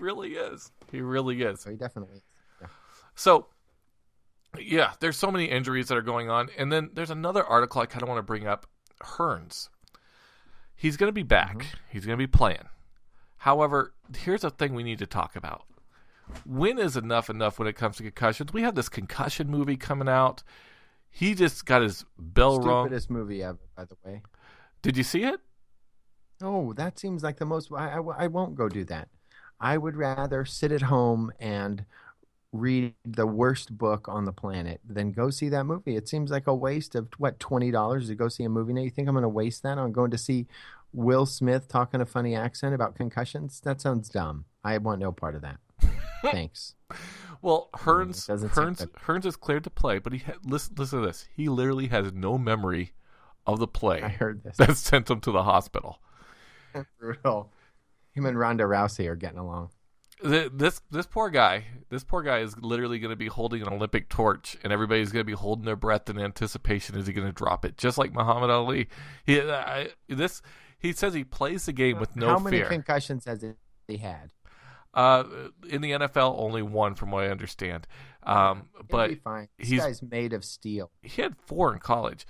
really is. He really is. So he definitely is. Yeah. So, yeah, there's so many injuries that are going on. And then there's another article I kind of want to bring up. Hearns. He's going to be back. Mm-hmm. He's going to be playing. However, here's a thing we need to talk about. When is enough when it comes to concussions? We have this concussion movie coming out. He just got his bell rung. Stupidest movie ever, by the way. Did you see it? Oh, that seems like the most... I won't go do that. I would rather sit at home and read the worst book on the planet than go see that movie. It seems like a waste of, $20 to go see a movie. Now, you think I'm going to waste that on going to see Will Smith talking a funny accent about concussions? That sounds dumb. I want no part of that. Thanks. Well, Hearns is cleared to play, but listen to this. He literally has no memory of the play. I heard this. That sent him to the hospital. Brutal. Him and Ronda Rousey are getting along. This poor guy is literally going to be holding an Olympic torch, and everybody's going to be holding their breath in anticipation. Is he going to drop it? Just like Muhammad Ali. He says he plays the game with no fear. How many concussions has he had? In the NFL, only one, from what I understand. But be fine. This guy's made of steel. He had 4 in college,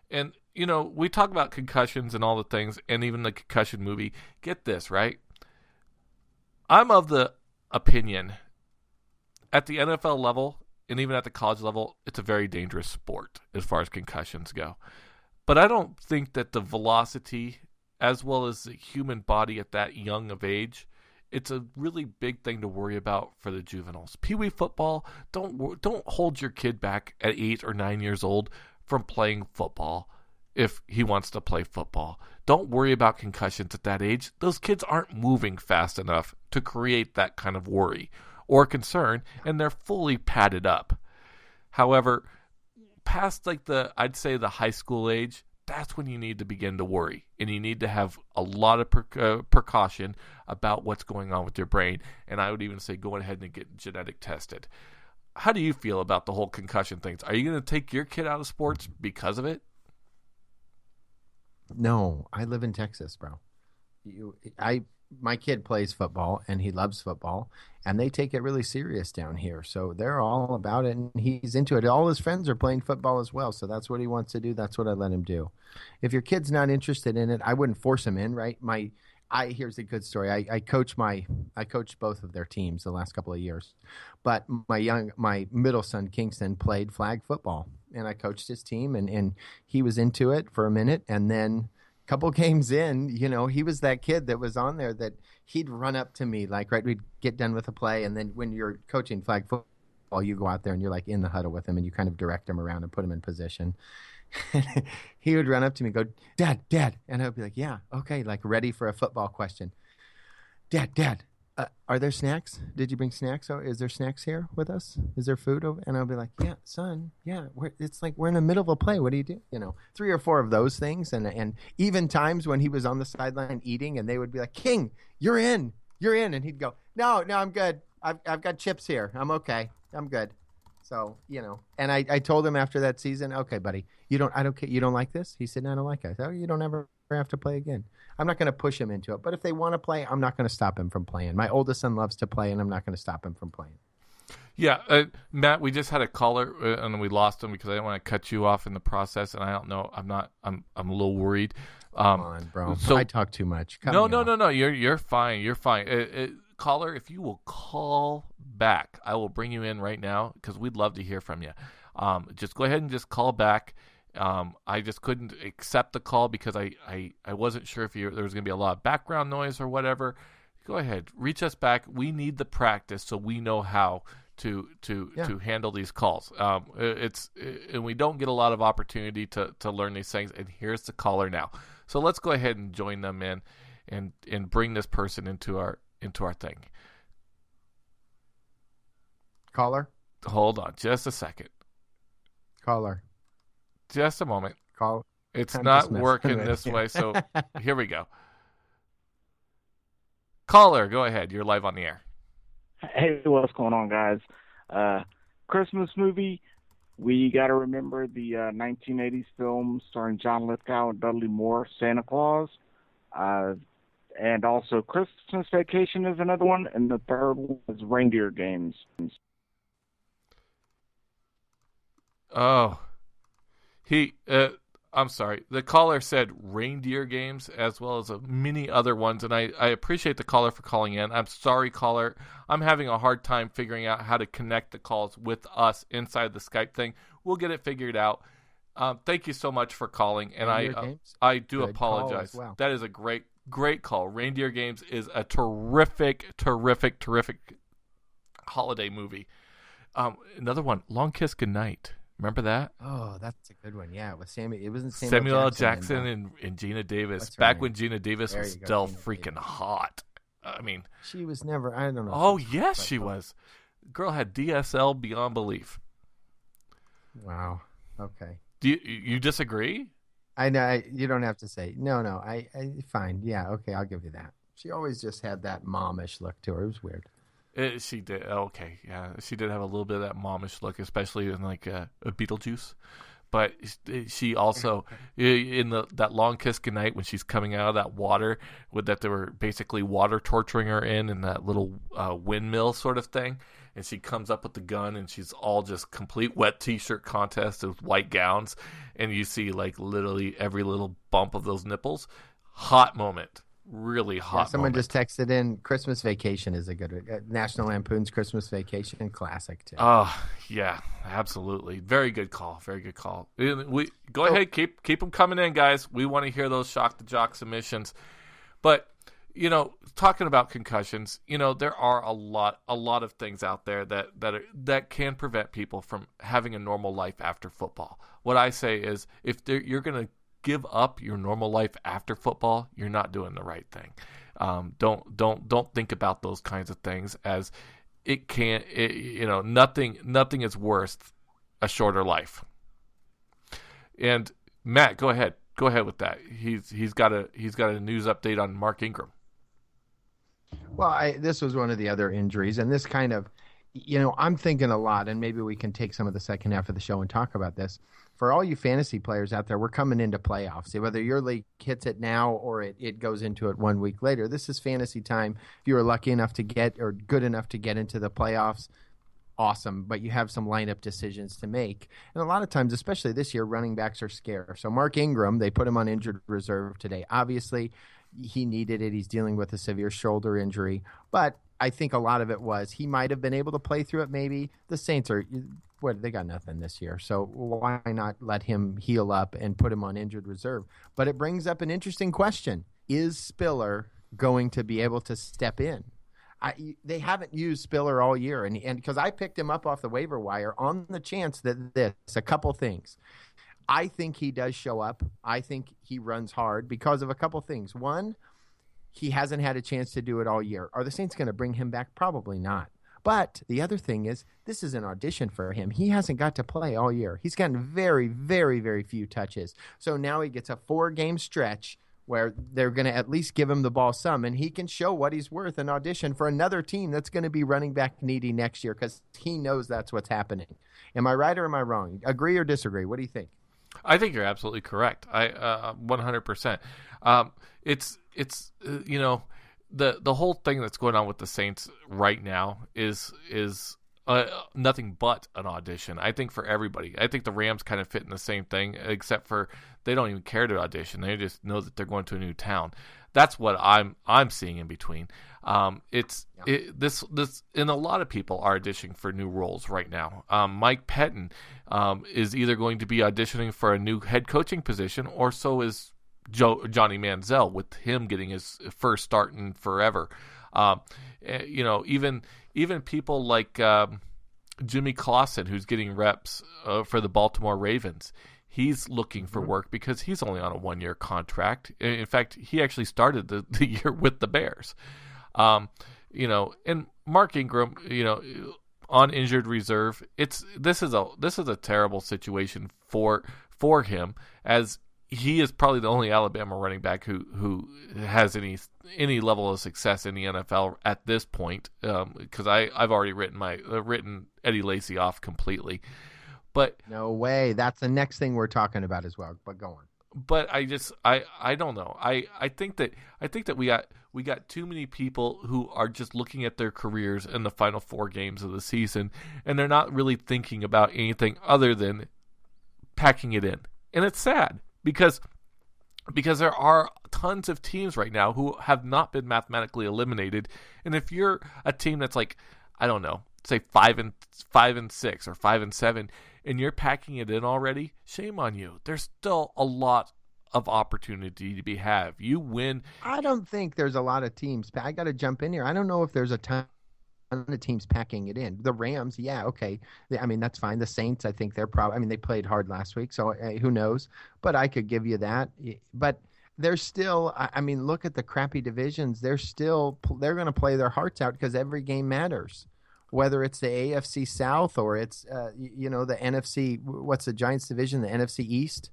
and we talk about concussions and all the things, and even the concussion movie. Get this right. I'm of the opinion at the NFL level and even at the college level, it's a very dangerous sport as far as concussions go. But I don't think that the velocity, as well as the human body at that young of age, it's a really big thing to worry about for the juveniles. Pee-wee football, don't hold your kid back at 8 or 9 years old from playing football if he wants to play football. Don't worry about concussions at that age. Those kids aren't moving fast enough to create that kind of worry or concern, and they're fully padded up. However, past I'd say the high school age, that's when you need to begin to worry, and you need to have a lot of precaution about what's going on with your brain. And I would even say go ahead and get genetic tested. How do you feel about the whole concussion things? Are you going to take your kid out of sports because of it? No, I live in Texas, bro. My kid plays football, and he loves football, and they take it really serious down here. So they're all about it, and he's into it. All his friends are playing football as well, so that's what he wants to do. That's what I let him do. If your kid's not interested in it, I wouldn't force him in, right? Here's a good story. I coached both of their teams the last couple of years, but my middle son Kingston played flag football, and I coached his team, and he was into it for a minute, and then couple games in, he was that kid that was on there that he'd run up to me, we'd get done with a play, and then when you're coaching flag football, you go out there and you're in the huddle with him, and you kind of direct him around and put him in position. He would run up to me and go, Dad, and I'd be like, yeah, okay, ready for a football question. Dad, are there snacks? Did you bring snacks? Is there snacks here with us? Is there food over? And I'll be like, yeah, son, yeah. We're in the middle of a play. What do you do? 3 or 4 of those things, and even times when he was on the sideline eating, and they would be like, King, you're in, and he'd go, no, I'm good. I've got chips here. I'm okay. I'm good. So and I told him after that season, okay, buddy, you don't like this? He said, no, I don't like it. I said, you don't ever have to play again. I'm not going to push him into it, but if they want to play, I'm not going to stop him from playing. My oldest son loves to play, and I'm not going to stop him from playing. Yeah, Matt, we just had a caller, and we lost him because I didn't want to cut you off in the process, and I don't know. I'm a little worried. Come on, bro. So, I talk too much. No. You're fine. You're fine. Caller, if you will call back, I will bring you in right now because we'd love to hear from you. Just go ahead and just call back. I just couldn't accept the call because I wasn't sure if there was going to be a lot of background noise or whatever. Go ahead, reach us back. We need the practice so we know how to handle these calls. And we don't get a lot of opportunity to learn these things. And here's the caller now. So let's go ahead and join them in and bring this person into our thing. Caller? Hold on just a second. Caller. Just a moment. Call. It's not working this way, so here we go. Caller, go ahead. You're live on the air. Hey, what's going on, guys? Christmas movie. We got to remember the 1980s film starring John Lithgow and Dudley Moore, Santa Claus. And also Christmas Vacation is another one, and the third one is Reindeer Games. Oh, I'm sorry. The caller said Reindeer Games as well as many other ones, and I appreciate the caller for calling in. I'm sorry, caller. I'm having a hard time figuring out how to connect the calls with us inside the Skype thing. We'll get it figured out. Thank you so much for calling, and I do Good apologize. call as well. That is a great call. Reindeer Games is a terrific holiday movie. Another one, Long Kiss Goodnight. Remember that? Oh, that's a good one. Yeah, with It wasn't Samuel L. Jackson and Gina Davis. Back when Gina Davis was still Gina freaking Davis. hot. I mean, she was never. I don't know. oh yes, she was. Girl had DSL beyond belief. Wow. Okay. Do you disagree? I know you don't have to say no. I fine. Yeah. Okay. I'll give you that. She always just had that momish look to her. It was weird. She did. Okay, yeah, she did have a little bit of that momish look, especially in like a Beetlejuice. But she also in that Long Kiss Goodnight when she's coming out of that water with that they were basically water torturing her in that little windmill sort of thing, and she comes up with the gun and she's all just complete wet t-shirt contest with white gowns, and you see like literally every little bump of those nipples. Hot moment. Really hot. Yeah, someone moment. just texted in. Christmas Vacation is a good one. National Lampoon's Christmas Vacation, classic too. Oh yeah, absolutely. Very good call. Very good call. We go ahead, keep them coming in, guys. We want to hear those Shock the Jock submissions. But talking about concussions, there are a lot of things out there that can prevent people from having a normal life after football. What I say is, if you're going to give up your normal life after football, you're not doing the right thing. Don't think about those kinds of things, as nothing is worth a shorter life. And Matt, go ahead with that. He's got a news update on Mark Ingram. Well, this was one of the other injuries, and this kind of, I'm thinking a lot, and maybe we can take some of the second half of the show and talk about this. For all you fantasy players out there, we're coming into playoffs. Whether your league hits it now or it goes into it 1 week later, this is fantasy time. If you were lucky enough to get or good enough to get into the playoffs, awesome, but you have some lineup decisions to make. And a lot of times, especially this year, running backs are scarce. So Mark Ingram, they put him on injured reserve today. Obviously, he needed it. He's dealing with a severe shoulder injury. But I think a lot of it was he might have been able to play through it maybe. The Saints they got nothing this year. So why not let him heal up and put him on injured reserve? But it brings up an interesting question. Is Spiller going to be able to step in? They haven't used Spiller all year. And because I picked him up off the waiver wire on the chance that a couple things. I think he does show up. I think he runs hard because of a couple things. One, he hasn't had a chance to do it all year. Are the Saints going to bring him back? Probably not. But the other thing is, this is an audition for him. He hasn't got to play all year. He's gotten very, very, very few touches. So now he gets a 4-game stretch where they're going to at least give him the ball some, and he can show what he's worth and audition for another team that's going to be running back needy next year because he knows that's what's happening. Am I right or am I wrong? Agree or disagree? What do you think? I think you're absolutely correct. 100%. It's the whole thing that's going on with the Saints right now is nothing but an audition. I think for everybody. I think the Rams kind of fit in the same thing, except for they don't even care to audition. They just know that they're going to a new town. That's what I'm seeing in between. This and a lot of people are auditioning for new roles right now. Mike Pettin is either going to be auditioning for a new head coaching position, or so is Johnny Manziel, with him getting his first start in forever. Even people like Jimmy Clausen, who's getting reps for the Baltimore Ravens. He's looking for work because he's only on a 1-year contract. In fact, he actually started the year with the Bears. And Mark Ingram, on injured reserve. This is a terrible situation for him, as he is probably the only Alabama running back who has any level of success in the NFL at this point. Because I've already written Eddie Lacy off completely. But no way. That's the next thing we're talking about as well. But go on. But I don't know. I think that We got too many people who are just looking at their careers in the final 4 games of the season, and they're not really thinking about anything other than packing it in. And it's sad because there are tons of teams right now who have not been mathematically eliminated. And if you're a team that's like, I don't know, say 5-6 or 5-7, and you're packing it in already, shame on you. There's still a lot of opportunity to be had. You win. I don't think there's a lot of teams. I got to jump in here. I don't know if there's a ton of teams packing it in. The Rams, yeah, okay. I mean, that's fine. The Saints, I think they're probably, I mean, they played hard last week, so who knows? But I could give you that. But they're still, I mean, look at the crappy divisions. They're going to play their hearts out because every game matters. Whether it's the AFC South or it's, the NFC, what's the Giants division, the NFC East?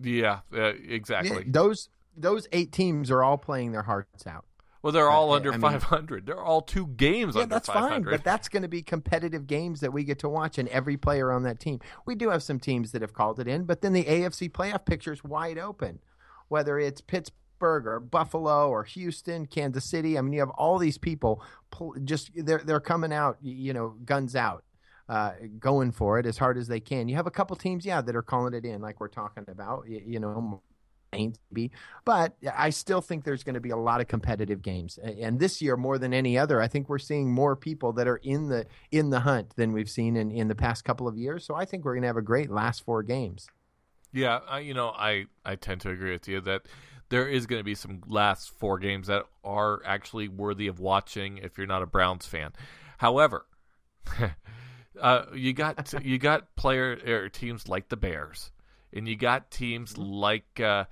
Yeah, exactly. Yeah, those 8 teams are all playing their hearts out. Well, they're all under 500. They're all 2 games under 500. That's fine, but that's going to be competitive games that we get to watch, and every player on that team. We do have some teams that have called it in, but then the AFC playoff picture is wide open. Whether it's Pittsburgh or Buffalo or Houston, Kansas City, I mean, you have all these people just they're coming out, guns out. Going for it as hard as they can. You have a couple teams, that are calling it in, like we're talking about, but I still think there's going to be a lot of competitive games. And this year, more than any other, I think we're seeing more people that are in the hunt than we've seen in the past couple of years. So I think we're going to have a great last 4 games. Yeah, I tend to agree with you that there is going to be some last 4 games that are actually worthy of watching if you're not a Browns fan. However, you got player or teams like the Bears, and you got teams like the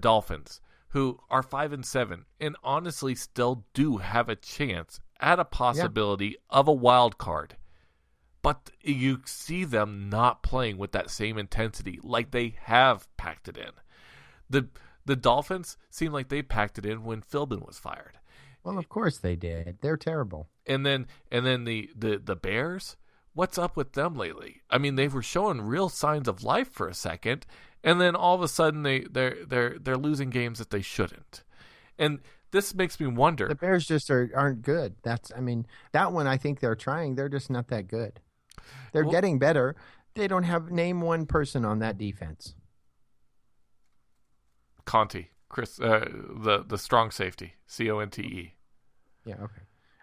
Dolphins, who are 5-7, and honestly still do have a chance at a possibility of a wild card. But you see them not playing with that same intensity like they have packed it in. The Dolphins seem like they packed it in when Philbin was fired. Well, of course they did. They're terrible. And then the Bears, what's up with them lately? I mean, they were showing real signs of life for a second, and then all of a sudden they're losing games that they shouldn't. And this makes me wonder. The Bears just aren't good. That one I think they're trying. They're just not that good. They're getting better. They don't have name one person on that defense. Conte, Chris, the strong safety, Conte. Yeah, okay.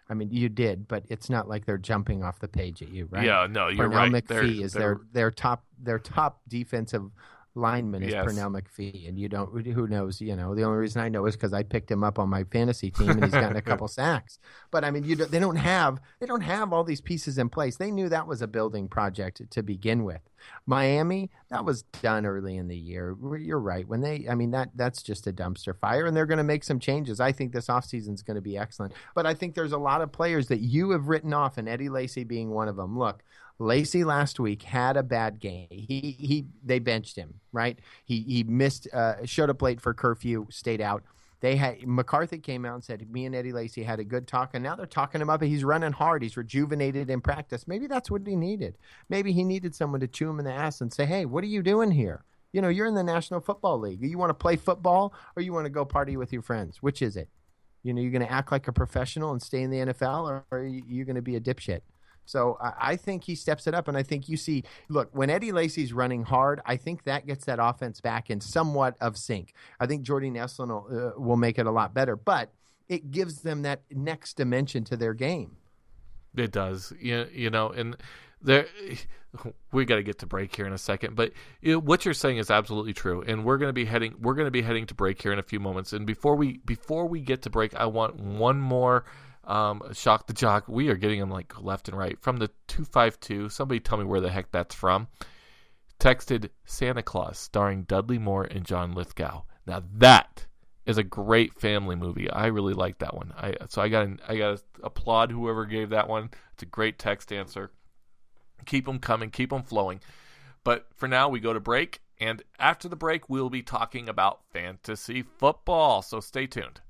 I mean, you did, but it's not like they're jumping off the page at you, right? Yeah, no, you're Pernell right. McPhee is their top defensive lineman is Pernell McPhee, and who knows? The only reason I know is because I picked him up on my fantasy team, and he's gotten a couple sacks. But I mean, they don't have all these pieces in place. They knew that was a building project to begin with. Miami, that was done early in the year. You're right. That's just a dumpster fire, and they're going to make some changes. I think this offseason is going to be excellent. But I think there's a lot of players that you have written off, and Eddie Lacy being one of them. Look, Lacy last week had a bad game. They benched him, right? He missed, showed up late for curfew, stayed out. McCarthy came out and said, me and Eddie Lacy had a good talk, and now they're talking him up. He's running hard. He's rejuvenated in practice. Maybe that's what he needed. Maybe he needed someone to chew him in the ass and say, hey, what are you doing here? You're in the National Football League. You want to play football or you want to go party with your friends? Which is it? You're going to act like a professional and stay in the NFL, or are you going to be a dipshit? So I think he steps it up, and I think you see, look, when Eddie Lacy's running hard, I think that gets that offense back in somewhat of sync. I think Jordy Nelson will make it a lot better, but it gives them that next dimension to their game. It does, and we got to get to break here in a second, but what you're saying is absolutely true, and we're going to be heading to break here in a few moments. And before we get to break, I want one more. Shock the Jock. We are getting them like left and right. From the 252, somebody tell me where the heck that's from. Texted Santa Claus, starring Dudley Moore and John Lithgow. Now that is a great family movie. I really like that one. I got to applaud whoever gave that one. It's a great text answer. Keep them coming. Keep them flowing. But for now, we go to break, and after the break, we'll be talking about fantasy football. So stay tuned.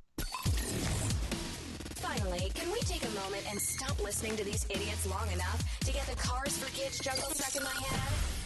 Finally, can we take a moment and stop listening to these idiots long enough to get the Cars for Kids jungle stuck in my head?